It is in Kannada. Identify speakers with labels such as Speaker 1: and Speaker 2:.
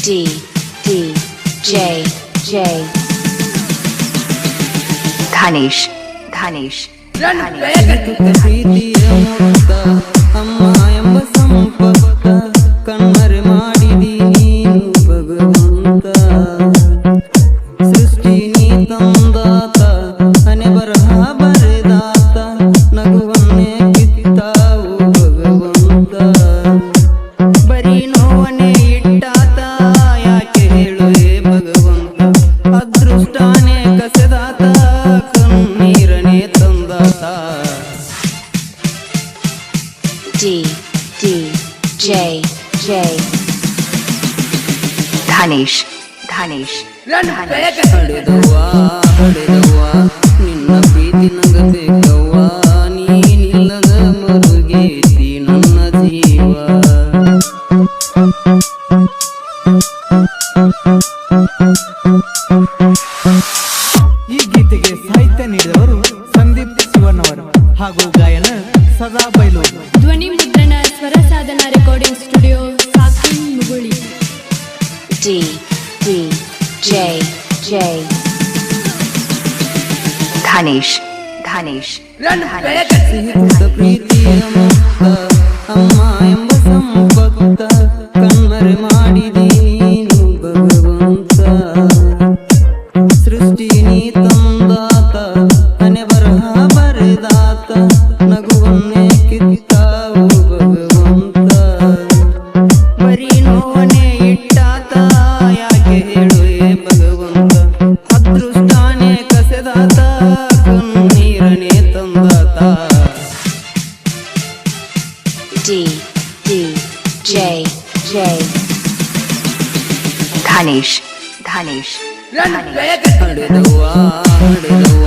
Speaker 1: D D J J Dhanish Dhanish
Speaker 2: ಪ್ರೀತಿಯ ಮುಕ್ತ ಅಮ್ಮ ಎಂಬ ಸಂಪತ್ತ ಕಣ್ಮರೆ ಮಾಡಿದಿ ನೀನು ಭಗವಂತ ಸೃಷ್ಟಿ ನೀ ತಂದಾತ ಹಣೆ ಬರಹ ಬರೆದಾತ ನಗುವನ್ನೇ ಕಿತ್ತಾವು ಭಗವಂತ ಬರೀ ನೋವನ್ನೇ ಇಟ್ಟಾತ ಯಾಕೆ ಹೇಳುವೆ ಭಗವಂತ ಅದೃಷ್ಟಾನೇ ಕಸೆದಾತ ಕಣ್ಣೀರನೇ ತಂದಾತ
Speaker 1: D D J J Dhanish Dhanish
Speaker 2: ಹಡೆದವ್ವ ನಿನ್ನ ಪ್ರೀತಿ ನಂಗ ಬೇಕವ್ವ ನೀನಿಲ್ಲದ ಮರುಗೇತಿ ನನ್ನ ಜೀವ
Speaker 3: ಈ ಗೀತೆಗೆ ಸಾಹಿತ್ಯ ನೀಡಿದವರು ಸಂದೀಪ್ ಶಿವಣ್ಣವರು ಹಾಗೂ ಗಾಯನ ಸದಾ ಬೈಲೂರು.
Speaker 4: ಧ್ವನಿ ಮುದ್ರಣ ಸ್ವರ ಸಾಧನಾ ರೆಕಾರ್ಡಿಂಗ್ ಸ್ಟುಡಿಯೋ ಸಾಕಿನ್ ಮುಗುಳಿ.
Speaker 1: D D J J Dhanish Dhanish
Speaker 2: ಸಿಹಿತುದ ಪ್ರೀತಿಯ ಮುಕ್ತ ಅಮ್ಮ ಎಂಬ ಸಂಪತ್ತ ಕಣ್ಮರೆ ಮಾಡಿದಿ ನೀನು ಭಗವಂತ ಸೃಷ್ಟಿ ನೀ ತಂದಾತ ಹಣೆ ಬರಹ ಬರೆದಾತ ನಗುವನ್ನೇ ಕಿತ್ತಾವು ಭಗವಂತ ಬರೀ ನೋವನ್ನೇ ಇಟ್ಟಾತ ಯಾಕೆ ಹೇಳುವೆ ಭಗವಂತ ಅದೃಷ್ಟಾನೇ ಕಸೆದಾತ ಕಣ್ಣೀರನೇ ತಂದಾತ
Speaker 1: D D J J Dhanish Dhanish
Speaker 2: ಹಡೆದವ್ವ